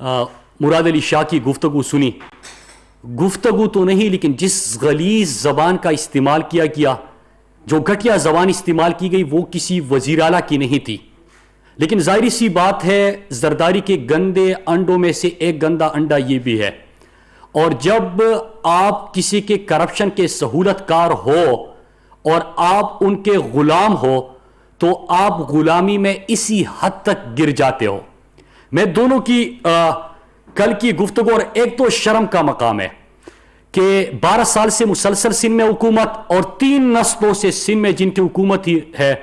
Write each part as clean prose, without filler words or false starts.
مراد علی شاہ کی گفتگو سنی. گفتگو تو نہیں لیکن جس غلیظ زبان کا استعمال کیا گیا, جو گھٹیا زبان استعمال کی گئی, وہ کسی وزیر اعلیٰ کی نہیں تھی. لیکن ظاہری سی بات ہے, زرداری کے گندے انڈوں میں سے ایک گندا انڈا یہ بھی ہے. اور جب آپ کسی کے کرپشن کے سہولت کار ہو اور آپ ان کے غلام ہو تو آپ غلامی میں اسی حد تک گر جاتے ہو. میں دونوں کی کل کی گفتگو, اور ایک تو شرم کا مقام ہے کہ 12 سال سے مسلسل سندھ میں حکومت اور 3 نسلوں سے سندھ میں جن کی حکومت ہی ہے,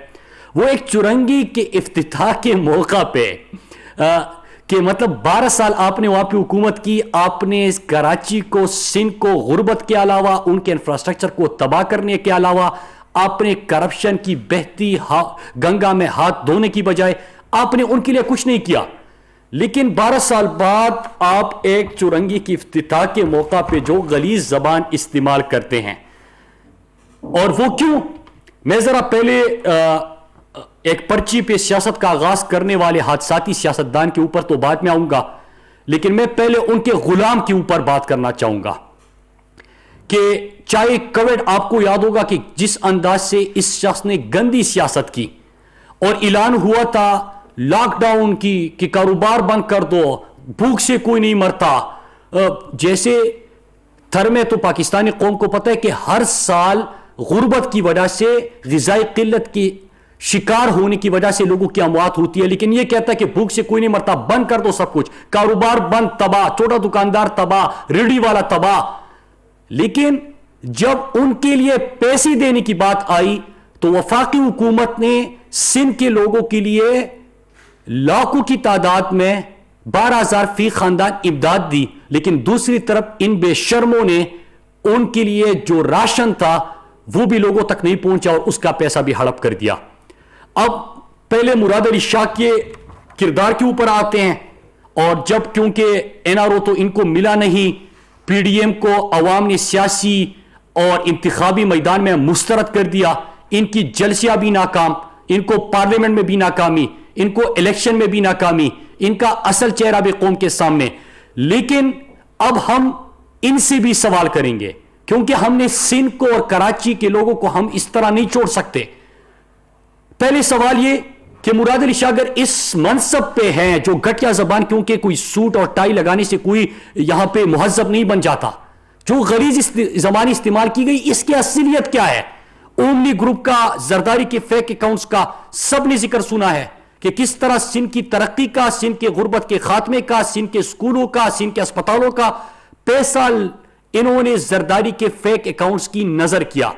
وہ ایک چرنگی کے افتتاح کے موقع پہ کہ مطلب 12 سال آپ نے وہاں پہ حکومت کی, آپ نے کراچی کو, سندھ کو غربت کے علاوہ ان کے انفراسٹرکچر کو تباہ کرنے کے علاوہ آپ نے کرپشن کی بہتی گنگا میں ہاتھ دھونے کی بجائے آپ نے ان کے لیے کچھ نہیں کیا. لیکن 12 سال بعد آپ ایک چرنگی کی افتتاح کے موقع پہ جو غلیظ زبان استعمال کرتے ہیں, اور وہ کیوں؟ میں ذرا پہلے ایک پرچی پہ سیاست کا آغاز کرنے والے حادثاتی سیاستدان کے اوپر تو بعد میں آؤں گا, لیکن میں پہلے ان کے غلام کے اوپر بات کرنا چاہوں گا کہ چاہے کووڈ, آپ کو یاد ہوگا کہ جس انداز سے اس شخص نے گندی سیاست کی اور اعلان ہوا تھا لاک ڈاؤن کی کہ کاروبار بند کر دو, بھوک سے کوئی نہیں مرتا. جیسے تھر میں تو پاکستانی قوم کو پتہ ہے کہ ہر سال غربت کی وجہ سے, غذائی قلت کی شکار ہونے کی وجہ سے لوگوں کی اموات ہوتی ہے, لیکن یہ کہتا ہے کہ بھوک سے کوئی نہیں مرتا, بند کر دو سب کچھ, کاروبار بند, تباہ, چھوٹا دکاندار تباہ, ریڑھی والا تباہ. لیکن جب ان کے لیے پیسے دینے کی بات آئی تو وفاقی حکومت نے سندھ کے لوگوں کے لیے لاکھوں کی تعداد میں 12,000 فی خاندان امداد دی, لیکن دوسری طرف ان بے شرموں نے ان کے لیے جو راشن تھا وہ بھی لوگوں تک نہیں پہنچا اور اس کا پیسہ بھی ہڑپ کر دیا. اب پہلے مراد علی شاہ کے کردار کے اوپر آتے ہیں, اور جب کیونکہ این آر او تو ان کو ملا نہیں, پی ڈی ایم کو عوام نے سیاسی اور انتخابی میدان میں مسترد کر دیا, ان کی جلسیاں بھی ناکام, ان کو پارلیمنٹ میں بھی ناکامی, ان کو الیکشن میں بھی ناکامی, ان کا اصل چہرہ بھی قوم کے سامنے. لیکن اب ہم ان سے بھی سوال کریں گے کیونکہ ہم نے سندھ کو اور کراچی کے لوگوں کو ہم اس طرح نہیں چھوڑ سکتے. پہلے سوال یہ کہ مراد علی شاہ اگر اس منصب پہ ہیں, جو گھٹیا زبان, کیونکہ کوئی سوٹ اور ٹائی لگانے سے کوئی یہاں پہ مہذب نہیں بن جاتا, جو غلیظ زبان استعمال کی گئی, اس کی اصلیت کیا ہے؟ اومنی گروپ کا, زرداری کے فیک اکاؤنٹس کا سب نے ذکر سنا ہے کہ کس طرح سندھ کی ترقی کا, سندھ کے غربت کے خاتمے کا, سندھ کے اسکولوں کا, سندھ کے اسپتالوں کا پیسہ انہوں نے زرداری کے فیک اکاؤنٹس کی نظر کیا.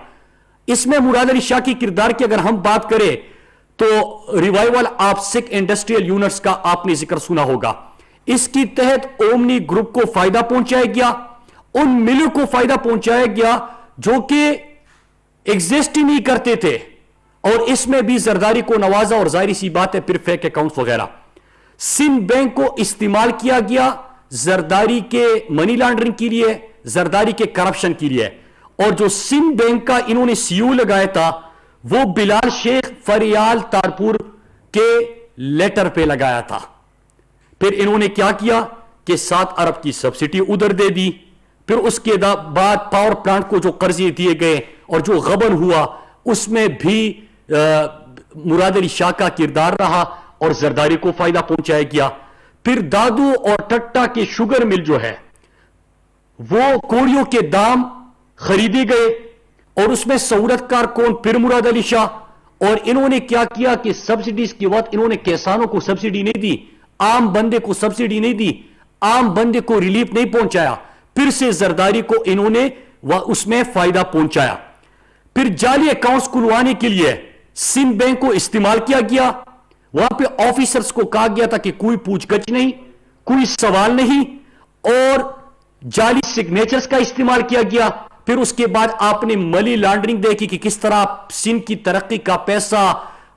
اس میں مراد علی شاہ کی کردار کی اگر ہم بات کریں تو revival of Sikh industrial units کا آپ نے ذکر سنا ہوگا. اس کی تحت اومنی گروپ کو فائدہ پہنچایا گیا, ان ملوں کو فائدہ پہنچایا گیا جو کہ ایگزسٹ ہی نہیں کرتے تھے, اور اس میں بھی زرداری کو نوازا, اور ظاہری سی بات ہے پھر فیک اکاؤنٹس وغیرہ. سندھ بینک کو استعمال کیا گیا زرداری کے منی لانڈرنگ کے لیے, زرداری کے کرپشن کے لیے, اور جو سندھ بینک کا انہوں نے سی او لگایا تھا وہ بلال شیخ فریال تارپور کے لیٹر پہ لگایا تھا. پھر انہوں نے کیا کیا کہ 7 ارب کی سبسڈی ادھر دے دی. پھر اس کے بعد پاور پلانٹ کو جو قرضے دیے گئے اور جو غبن ہوا اس میں بھی مراد علی شاہ کا کردار رہا اور زرداری کو فائدہ پہنچایا گیا. پھر دادو اور ٹٹا کے شوگر مل جو ہے وہ کوڑیوں کے دام خریدے گئے, اور اس میں سہولت کار کون؟ پھر مراد علی شاہ. اور انہوں نے کیا کیا کہ سبسڈیز کے وقت انہوں نے کسانوں کو سبسڈی نہیں دی, عام بندے کو سبسڈی نہیں دی, عام بندے کو ریلیف نہیں پہنچایا. پھر سے زرداری کو انہوں نے اس میں فائدہ پہنچایا. پھر جعلی اکاؤنٹس کھلوانے کے لیے سندھ بینک کو استعمال کیا گیا. وہاں پہ آفیسرز کو کہا گیا تھا کہ کوئی پوچھ گچھ نہیں, کوئی سوال نہیں, اور جعلی سگنیچرز کا استعمال کیا گیا. پھر اس کے بعد آپ نے منی لانڈرنگ دیکھی کہ کس طرح سندھ کی ترقی کا پیسہ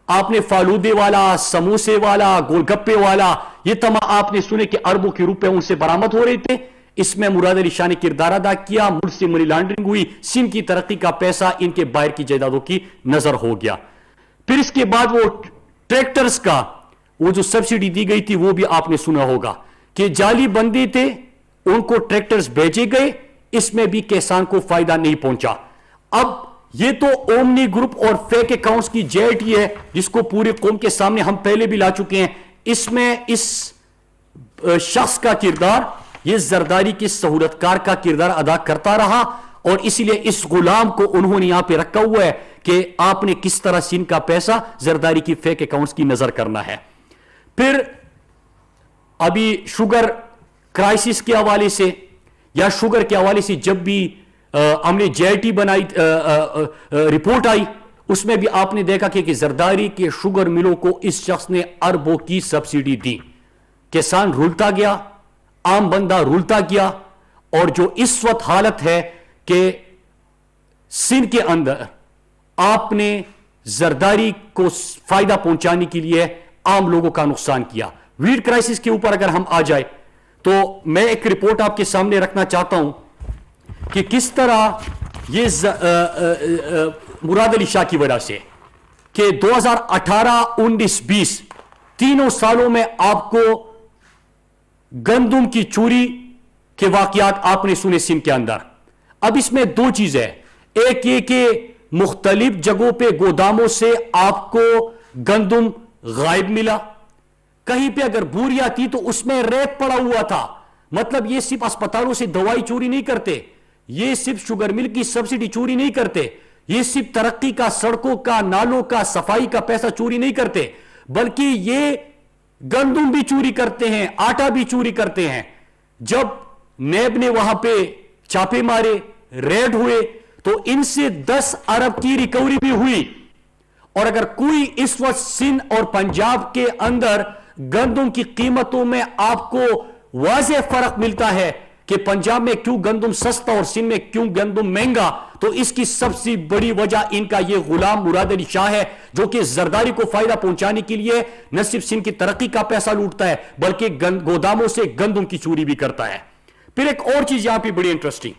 آپ نے فالودے والا, سموسے والا, گول گپے والا, یہ تمام آپ نے سنے کہ اربوں کے روپے ان سے برآمد ہو رہے تھے. اس میں مراد علی شاہ نے کردار ادا کیا, ملک سے منی لانڈرنگ ہوئی, سندھ کی ترقی کا پیسہ ان کے باہر کی جائیدادوں کی نظر ہو گیا. پھر اس کے بعد وہ ٹریکٹرز کا وہ جو سبسڈی دی گئی تھی وہ بھی آپ نے سنا ہوگا کہ جعلی بندی تھے, ان کو ٹریکٹرز بھیجے گئے, اس میں بھی کسان کو فائدہ نہیں پہنچا. اب یہ تو اومنی گروپ اور فیک اکاؤنٹس کی جیٹی ہے جس کو پوری قوم کے سامنے ہم پہلے بھی لا چکے ہیں. اس میں اس شخص کا کردار یہ زرداری کے سہولتکار کا کردار ادا کرتا رہا, اور اسی لیے اس غلام کو انہوں نے یہاں پہ رکھا ہوا ہے کہ آپ نے کس طرح سندھ کا پیسہ زرداری کی فیک اکاؤنٹس کی نظر کرنا ہے. پھر ابھی شوگر کرائسس کے حوالے سے یا شوگر کے حوالے سے جب بھی ہم نے جے ٹی بنائی رپورٹ آئی, اس میں بھی آپ نے دیکھا کہ زرداری کے شوگر ملوں کو اس شخص نے اربوں کی سبسڈی دی. کسان رولتا گیا, عام بندہ رولتا گیا, اور جو اس وقت حالت ہے کہ سندھ کے اندر آپ نے زرداری کو فائدہ پہنچانے کے لیے عام لوگوں کا نقصان کیا. ویٹ کرائسس کے اوپر اگر ہم آ جائے تو میں ایک رپورٹ آپ کے سامنے رکھنا چاہتا ہوں کہ کس طرح یہ مراد علی شاہ کی وجہ سے کہ 2018 19 20 تینوں سالوں میں آپ کو گندم کی چوری کے واقعات آپ نے سنے سندھ کے اندر. اب اس میں دو چیزیں, ایک یہ کہ مختلف جگہوں پہ گوداموں سے آپ کو گندم غائب ملا, کہیں پہ اگر بوری آتی تو اس میں ریت پڑا ہوا تھا. مطلب یہ صرف اسپتالوں سے دوائی چوری نہیں کرتے, یہ صرف شوگر مل کی سبسڈی چوری نہیں کرتے, یہ صرف ترقی کا, سڑکوں کا, نالوں کا, صفائی کا پیسہ چوری نہیں کرتے, بلکہ یہ گندم بھی چوری کرتے ہیں, آٹا بھی چوری کرتے ہیں. جب نیب نے وہاں پہ چھاپے مارے, ریڈ ہوئے, تو ان سے 10 ارب کی ریکوری بھی ہوئی. اور اگر کوئی اس وقت سندھ اور پنجاب کے اندر گندم کی قیمتوں میں آپ کو واضح فرق ملتا ہے کہ پنجاب میں کیوں گندم سستا اور سندھ میں کیوں گندم مہنگا, تو اس کی سب سے بڑی وجہ ان کا یہ غلام مراد علی شاہ ہے, جو کہ زرداری کو فائدہ پہنچانے کے لیے نہ صرف سندھ کی ترقی کا پیسہ لوٹتا ہے بلکہ گوداموں سے گندم کی چوری بھی کرتا ہے. پھر ایک اور چیز یہاں پہ بڑی انٹرسٹنگ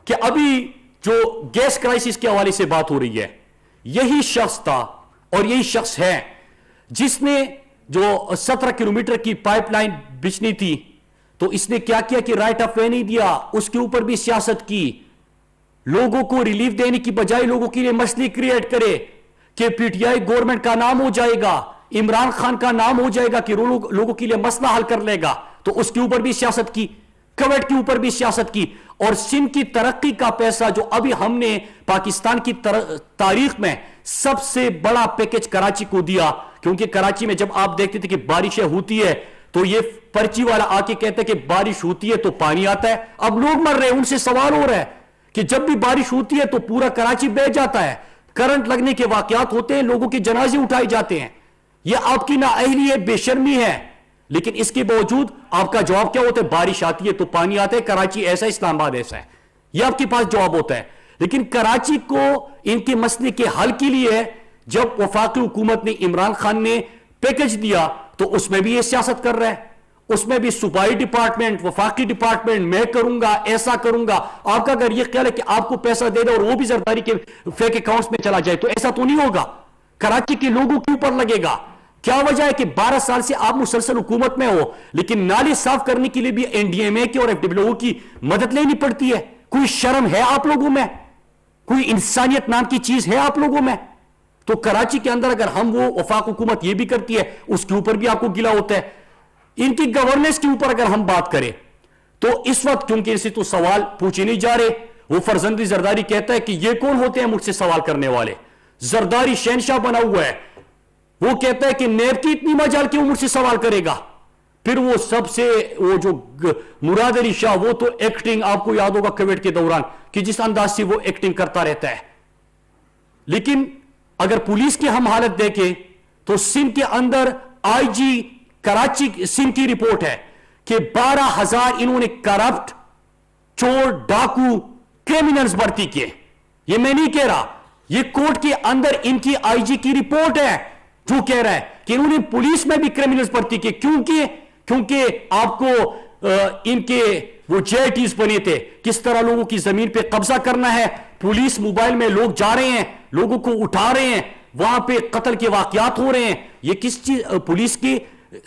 کہ ابھی جو گیس کرائسس کے حوالے سے بات ہو رہی ہے, یہی شخص تھا اور یہی شخص ہے جس نے جو 17 کلومیٹر کی پائپ لائن بچھنی تھی, تو اس نے کیا کیا کہ رائٹ آف وے نہیں دیا, اس کے اوپر بھی سیاست کی, لوگوں کو ریلیف دینے کی بجائے لوگوں کے لیے مسئلے کریٹ کرے کہ پی ٹی آئی گورنمنٹ کا نام ہو جائے گا, عمران خان کا نام ہو جائے گا کہ لوگوں کے لیے مسئلہ حل کر لے گا, تو اس کے اوپر بھی سیاست کی, کویت کے اوپر بھی سیاست کی. اور سندھ کی ترقی کا پیسہ جو ابھی ہم نے پاکستان کی تاریخ میں سب سے بڑا پیکج کراچی کو دیا, کیونکہ کراچی میں جب آپ دیکھتے تھے کہ بارشیں ہوتی ہے تو یہ پرچی والا آ کے کہتا ہے کہ بارش ہوتی ہے تو پانی آتا ہے. اب لوگ مر رہے ہیں, ان سے سوال ہو رہا ہے کہ جب بھی بارش ہوتی ہے تو پورا کراچی بہہ جاتا ہے, کرنٹ لگنے کے واقعات ہوتے ہیں, لوگوں کے جنازے اٹھائے جاتے ہیں. یہ آپ کی نااہلی ہے, بے شرمی ہے, لیکن اس کے باوجود آپ کا جواب کیا ہوتا ہے؟ بارش آتی ہے تو پانی آتا ہے, کراچی ایسا, اسلام آباد ایسا ہے. یہ آپ کے پاس جواب ہوتا ہے. لیکن کراچی کو ان کے مسئلے کے حل کے لیے جب وفاقی حکومت نے, عمران خان نے پیکج دیا, تو اس میں بھی یہ سیاست کر رہا ہے, اس میں بھی صوبائی ڈپارٹمنٹ, وفاقی ڈپارٹمنٹ, میں کروں گا, ایسا کروں گا. آپ کا اگر یہ خیال ہے کہ آپ کو پیسہ دے دے اور وہ بھی زرداری کے فیک اکاؤنٹس میں چلا جائے, تو ایسا تو نہیں ہوگا. کراچی کے لوگوں کے اوپر لگے گا. کیا وجہ ہے کہ 12 سال سے آپ مسلسل حکومت میں ہو, لیکن نالے صاف کرنے کے لیے بھی این ڈی ایم اے کی اور ایف ڈبلیو کی مدد لینی پڑتی ہے؟ کوئی شرم ہے آپ لوگوں میں؟ کوئی انسانیت نام کی چیز ہے آپ لوگوں میں؟ تو کراچی کے اندر اگر ہم وہ وفاق حکومت یہ بھی کرتی ہے, اس کے اوپر بھی آپ کو گلا ہوتا ہے. ان کی گورننس کے اوپر اگر ہم بات کریں تو اس وقت کیونکہ اسے تو سوال پوچھے نہیں جا رہے, وہ فرزند زرداری کہتا ہے کہ یہ کون ہوتے ہیں مجھ سے سوال کرنے والے, زرداری شہنشاہ بنا ہوا ہے. وہ کہتا ہے کہ نیب کی اتنی مجال کہ وہ مجھ سے سوال کرے گا. پھر وہ سب سے وہ جو مراد علی شاہ, وہ تو ایکٹنگ آپ کو یاد ہوگا کویت کے دوران کہ جس انداز سے وہ ایکٹنگ کرتا رہتا ہے. لیکن اگر پولیس کی ہم حالت دیکھیں تو سندھ کے اندر آئی جی کراچی سندھ کی رپورٹ ہے کہ 12,000 انہوں نے کرپٹ, چور, ڈاکو, کرمینلز بھرتی کیے. یہ میں نہیں کہہ رہا, یہ کورٹ کے اندر ان کی آئی جی کی رپورٹ ہے جو کہہ رہا ہے کہ انہوں نے پولیس میں بھی کرمینلز بھرتی کیے. کیونکہ آپ کو ان کے وہ جے ٹیز بنے تھے, کس طرح لوگوں کی زمین پہ قبضہ کرنا ہے. پولیس موبائل میں لوگ جا رہے ہیں, لوگوں کو اٹھا رہے ہیں, وہاں پہ قتل کے واقعات ہو رہے ہیں. یہ کس چیز پولیس کے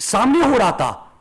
سامنے ہو رہا تھا,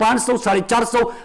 500, 450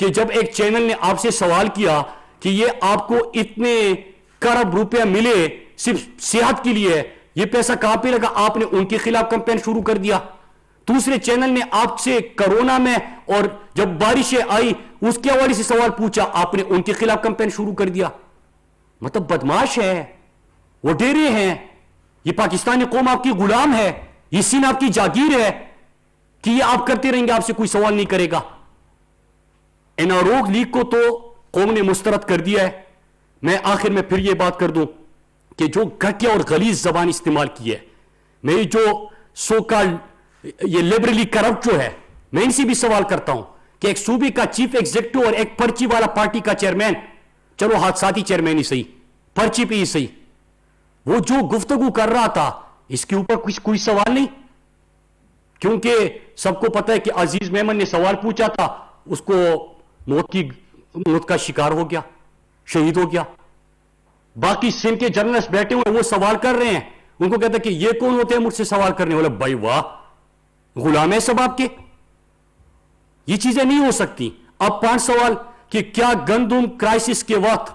کہ جب ایک چینل نے آپ سے سوال کیا کہ یہ آپ کو اتنے کرب روپے ملے صرف صحت کے لیے، یہ پیسہ کہاں پہ لگا؟ آپ نے ان کے خلاف کمپین شروع کر دیا. دوسرے چینل نے آپ سے کرونا میں اور جب بارشیں آئی اس کے حوالے سے سوال پوچھا، آپ نے ان کے خلاف کمپین شروع کر دیا. مطلب بدماش ہے، وہ ڈیرے ہیں، یہ پاکستانی قوم آپ کی غلام ہے، یہ سین آپ کی جاگیر ہے کہ یہ آپ کرتے رہیں گے، آپ سے کوئی سوال نہیں کرے گا. اناروگ لیگ کو تو قوم نے مسترد کر دیا ہے. میں آخر میں پھر یہ بات کر دوں کہ جو گھٹیا اور غلیظ زبان استعمال کی ہے، میری جو سو کال یہ لبرلی کرپٹ جو ہے، میں ان سے بھی سوال کرتا ہوں کہ ایک صوبے کا چیف ایگزیکٹو اور ایک پرچی والا پارٹی کا چیئرمین، چلو حادثاتی چیئرمین ہی صحیح، پرچی پہ ہی صحیح، وہ جو گفتگو کر رہا تھا اس کے اوپر کوئی سوال نہیں؟ کیونکہ سب کو پتہ ہے کہ عزیز میمن نے سوال پوچھا تھا، اس کو موت کا شکار ہو گیا، شہید ہو گیا. باقی سندھ کے جرنلسٹ بیٹھے ہوئے وہ سوال کر رہے ہیں، ان کو کہتا ہے کہ یہ کون ہوتے ہیں مجھ سے سوال کرنے والے؟ بھائی واہ، غلام ہے سب آپ کے. یہ چیزیں نہیں ہو سکتی. اب 5 سوال کہ کیا گندم کرائسس کے وقت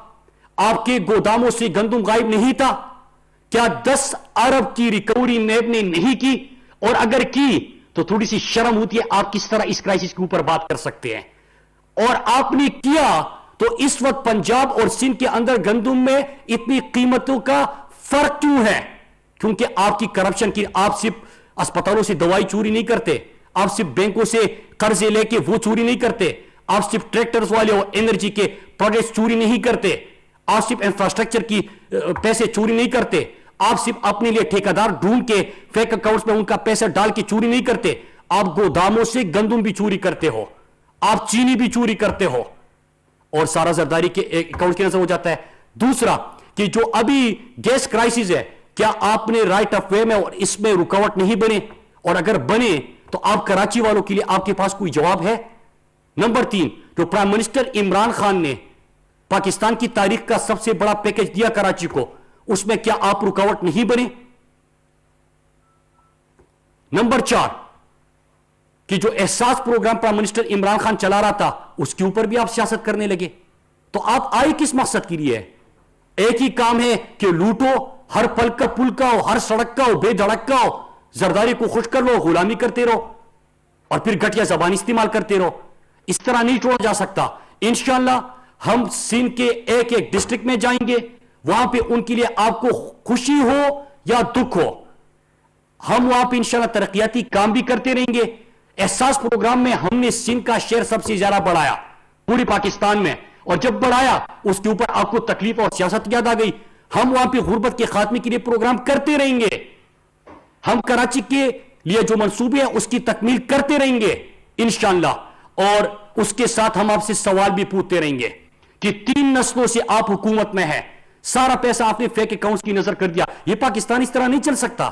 آپ کے گوداموں سے گندم غائب نہیں تھا؟ کیا 10 ارب کی ریکوری نیب نے نہیں کی؟ اور اگر کی تو تھوڑی سی شرم ہوتی ہے، آپ کس طرح اس کرائسس کے اوپر بات کر سکتے ہیں؟ اور آپ نے کیا تو اس وقت پنجاب اور سندھ کے اندر گندم میں اتنی قیمتوں کا فرق کیوں ہے؟ کیونکہ آپ کی کرپشن کی. آپ صرف اسپتالوں سے دوائی چوری نہیں کرتے، آپ صرف بینکوں سے قرضے لے کے وہ چوری نہیں کرتے، آپ صرف ٹریکٹرز والے اور انرجی کے پروڈکٹس چوری نہیں کرتے، آپ صرف انفراسٹرکچر کی پیسے چوری نہیں کرتے، آپ صرف اپنے لیے ٹھیکیدار ڈھونڈ کے فیک اکاؤنٹس میں ان کا پیسہ ڈال کے چوری نہیں کرتے، آپ گوداموں سے گندم بھی چوری کرتے ہو، آپ چینی بھی چوری کرتے ہو، اور سارا زرداری کے اکاؤنٹ کی نظر ہو جاتا ہے. دوسرا کہ جو ابھی گیس کرائسس ہے، کیا آپ نے رائٹ آف وے میں اور اس میں رکاوٹ نہیں بنے؟ اور اگر بنے تو آپ کراچی والوں کے لیے آپ کے پاس کوئی جواب ہے؟ نمبر 3، جو پرائم منسٹر عمران خان نے پاکستان کی تاریخ کا سب سے بڑا پیکج دیا کراچی کو، اس میں کیا آپ رکاوٹ نہیں بنے؟ نمبر 4 کہ جو Ehsaas programme prime minister Imran Khan چلا رہا تھا اس کے اوپر بھی آپ سیاست کرنے لگے. تو آپ آئے کس مقصد کے لیے؟ ایک ہی کام ہے کہ لوٹو، ہر پل کا پل کا ہو، ہر سڑک کا ہو، بے دھڑک کا ہو، زرداری کو خوش کر لو، غلامی کرتے رہو اور پھر گھٹیا زبان استعمال کرتے رہو. اس طرح نہیں چھوڑا جا سکتا. انشاءاللہ ہم سندھ کے ایک ایک ڈسٹرکٹ میں جائیں گے، وہاں پہ ان کے لیے آپ کو خوشی ہو یا دکھ ہو، ہم وہاں پہ انشاءاللہ ترقیاتی کام بھی کرتے رہیں گے. احساس پروگرام میں ہم نے سندھ کا شیئر سب سے زیادہ بڑھایا پوری پاکستان میں، اور جب بڑھایا اس کے اوپر آپ کو تکلیف اور سیاست یاد آ گئی. ہم وہاں پہ غربت کے خاتمے کے لیے پروگرام کرتے رہیں گے. ہم کراچی کے لیے جو منصوبے ہیں اس کی تکمیل کرتے رہیں گے انشاءاللہ. اور اس کے ساتھ ہم آپ سے سوال بھی پوچھتے رہیں گے کہ 3 نسلوں سے آپ حکومت میں ہیں، سارا پیسہ آپ نے فیک اکاؤنٹس کی نظر کر دیا. یہ پاکستان اس طرح نہیں چل سکتا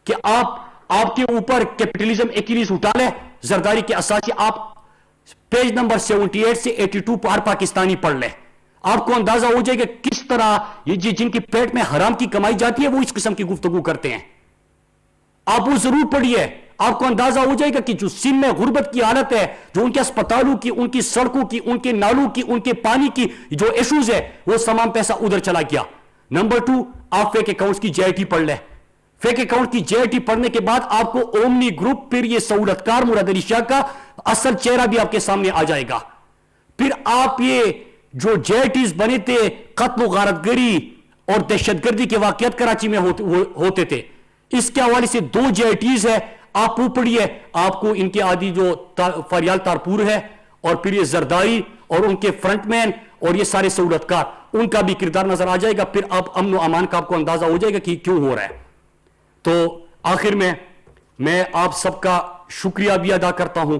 کہ آپ کے اوپر کیپٹلزم ایکلیز اٹھا لے. زرداری کے اساسی آپ پیج نمبر 78 سے 82 پر پاکستانی پڑھ لیں، آپ کو اندازہ ہو جائے گا کس طرح یہ جن کے پیٹ میں حرام کی کمائی جاتی ہے وہ اس قسم کی گفتگو کرتے ہیں. آپ وہ ضرور پڑھیے، آپ کو اندازہ ہو جائے گا کہ جو سندھ میں غربت کی حالت ہے، جو ان کے اسپتالوں کی، ان کی سڑکوں کی، ان کے نالوں کی، ان کے پانی کی جو ایشوز ہے، وہ تمام پیسہ ادھر چلا گیا. نمبر 2، آپ فیک اکاؤنٹس کی JIT پڑھ لیں. فیک اکاؤنٹ کی JIT پڑھنے کے بعد آپ کو اومنی گروپ، پھر یہ سہولتکار مراد علی شاہ کا اصل چہرہ بھی آپ کے سامنے آ جائے گا. پھر آپ یہ جو JITs بنے تھے، قتل و غارت گری اور دہشت گردی کے واقعات کراچی میں ہوتے تھے، اس کے حوالے سے 2 JITs ہے، آپ وہ پڑھیے. آپ کو ان کے عادی جو فریال تارپور ہے اور پھر یہ زرداری اور ان کے فرنٹ مین اور یہ سارے سہولتکار، ان کا بھی کردار نظر آ جائے گا. پھر آپ امن و امان کا آپ کو اندازہ ہو جائے گا کہ کیوں ہو رہا ہے. تو آخر میں آپ سب کا شکریہ بھی ادا کرتا ہوں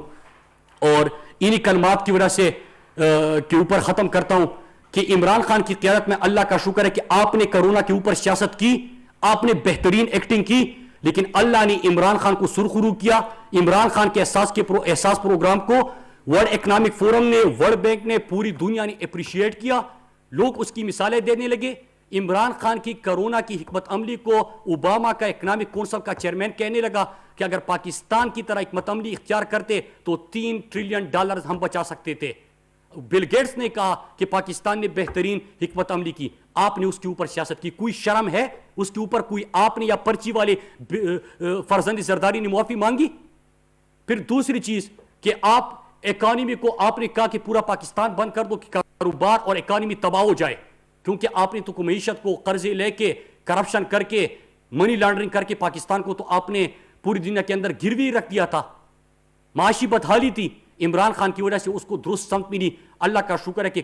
اور انہی کلمات کی وجہ سے کے اوپر ختم کرتا ہوں کہ عمران خان کی قیادت میں اللہ کا شکر ہے کہ آپ نے کرونا کے اوپر سیاست کی، آپ نے بہترین ایکٹنگ کی، لیکن اللہ نے عمران خان کو سرخرو کیا. عمران خان کے احساس پروگرام کو ورلڈ اکنامک فورم نے، ورلڈ بینک نے، پوری دنیا نے اپریشیٹ کیا. لوگ اس کی مثالیں دینے لگے. عمران خان کی کرونا کی حکمت عملی کو اوباما کا اکنامک کونسل کا چیئرمین کہنے لگا کہ اگر پاکستان کی طرح حکمت عملی اختیار کرتے تو $3 ٹریلین ہم بچا سکتے تھے. بل گیٹس نے کہا کہ پاکستان نے بہترین حکمت عملی کی, آپ نے اس کے اوپر سیاست کی. کوئی شرم ہے اس کے اوپر؟ کوئی آپ نے یا پرچی والے فرزند زرداری نے معافی مانگی؟ پھر دوسری چیز کہ آپ اکانومی کو آپ نے کہا کہ پورا پاکستان بند کر دو کہ کاروبار اور اکانومی تباہ ہو جائے, کیونکہ آپ نے تو معیشت کو قرضے لے کے کرپشن کر کے منی لانڈرنگ کر کے پاکستان کو تو آپ نے پوری دنیا کے اندر گروی رکھ دیا تھا. معاشی بدحالی تھی, عمران خان کی وجہ سے اس کو درست سمت ملی. اللہ کا شکر ہے کہ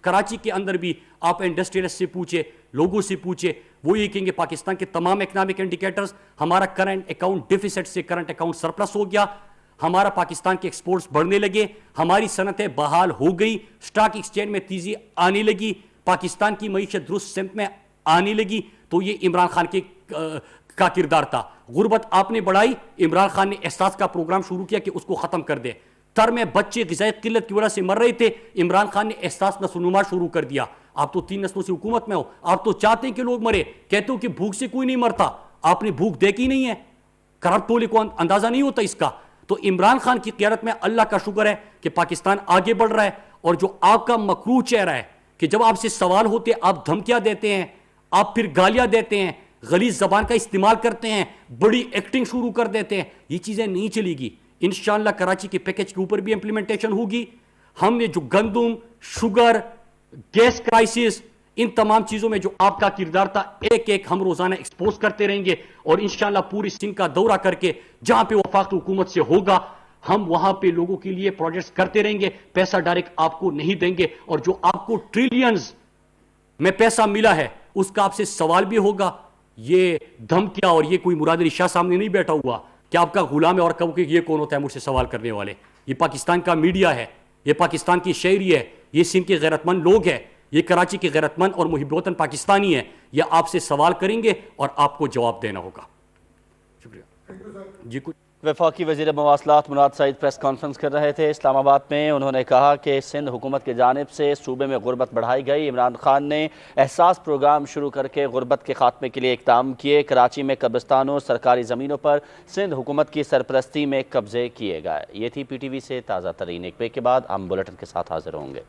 کراچی کے اندر بھی آپ انڈسٹریلسٹ سے پوچھے, لوگوں سے پوچھے, وہ یہ کہیں گے پاکستان کے تمام اکنامک انڈیکیٹرز, ہمارا کرنٹ اکاؤنٹ ڈیفیسٹ سے کرنٹ اکاؤنٹ سرپلس ہو گیا, ہمارا پاکستان کے ایکسپورٹس بڑھنے لگے, ہماری صنعتیں بحال ہو گئی, سٹاک ایکسچینج میں تیزی آنے لگی, پاکستان کی معیشت درست سمت میں آنے لگی. تو یہ عمران خان کا کردار تھا. غربت آپ نے بڑھائی, عمران خان نے احساس کا پروگرام شروع کیا کہ اس کو ختم کر دے. تر میں بچے غذائی قلت کی وجہ سے مر رہے تھے, عمران خان نے احساس نسل نما شروع کر دیا. آپ تو 3 نسلوں سے حکومت میں ہو, آپ تو چاہتے ہیں کہ لوگ مرے, کہتے ہو کہ بھوک سے کوئی نہیں مرتا, آپ نے بھوک دیکھی نہیں ہے, کرب ٹولے کو اندازہ نہیں ہوتا اس کا. تو عمران خان کی قیادت میں اللہ کا شکر ہے کہ پاکستان آگے بڑھ رہا ہے. اور جو آپ کا مکروہ چہرہ ہے کہ جب آپ سے سوال ہوتے آپ دھمکیاں دیتے ہیں, آپ پھر گالیاں دیتے ہیں, غلیظ زبان کا استعمال کرتے ہیں, بڑی ایکٹنگ شروع کر دیتے ہیں, یہ چیزیں نہیں چلے گی. انشاءاللہ کراچی کے پیکج کے اوپر بھی امپلیمنٹیشن ہوگی. ہم نے جو گندم, شوگر, گیس کرائسس, ان تمام چیزوں میں جو آپ کا کردار تھا, ایک ایک ہم روزانہ ایکسپوز کرتے رہیں گے. اور انشاءاللہ پوری سندھ کا دورہ کر کے جہاں پہ وفاقی حکومت سے ہوگا, ہم وہاں پہ لوگوں کے لیے پروجیکٹس کرتے رہیں گے. پیسہ ڈائریکٹ آپ کو نہیں دیں گے, اور جو آپ کو ٹریلینز میں پیسہ ملا ہے اس کا آپ سے سوال بھی ہوگا. یہ دھمکیاں اور یہ کوئی مراد علی شاہ سامنے نہیں بیٹھا ہوا کہ آپ کا غلام ہے اور کہو کہ یہ کون ہوتا ہے مجھ سے سوال کرنے والے. یہ پاکستان کا میڈیا ہے, یہ پاکستان کی شہری ہے, یہ سندھ کے غیرت مند لوگ ہیں, یہ کراچی کے غیرت مند اور محب وطن پاکستانی ہیں. یہ آپ سے سوال کریں گے اور آپ کو جواب دینا ہوگا. شکریہ جی. کچھ وفاقی وزیر مواصلات مراد سعید پریس کانفرنس کر رہے تھے اسلام آباد میں. انہوں نے کہا کہ سندھ حکومت کی جانب سے صوبے میں غربت بڑھائی گئی. عمران خان نے احساس پروگرام شروع کر کے غربت کے خاتمے کے لیے اقدام کیے. کراچی میں قبرستانوں, سرکاری زمینوں پر سندھ حکومت کی سرپرستی میں قبضے کیے گئے. یہ تھی پی ٹی وی سے تازہ ترین. ایک بریک کے بعد ہم بلیٹن کے ساتھ حاضر ہوں گے.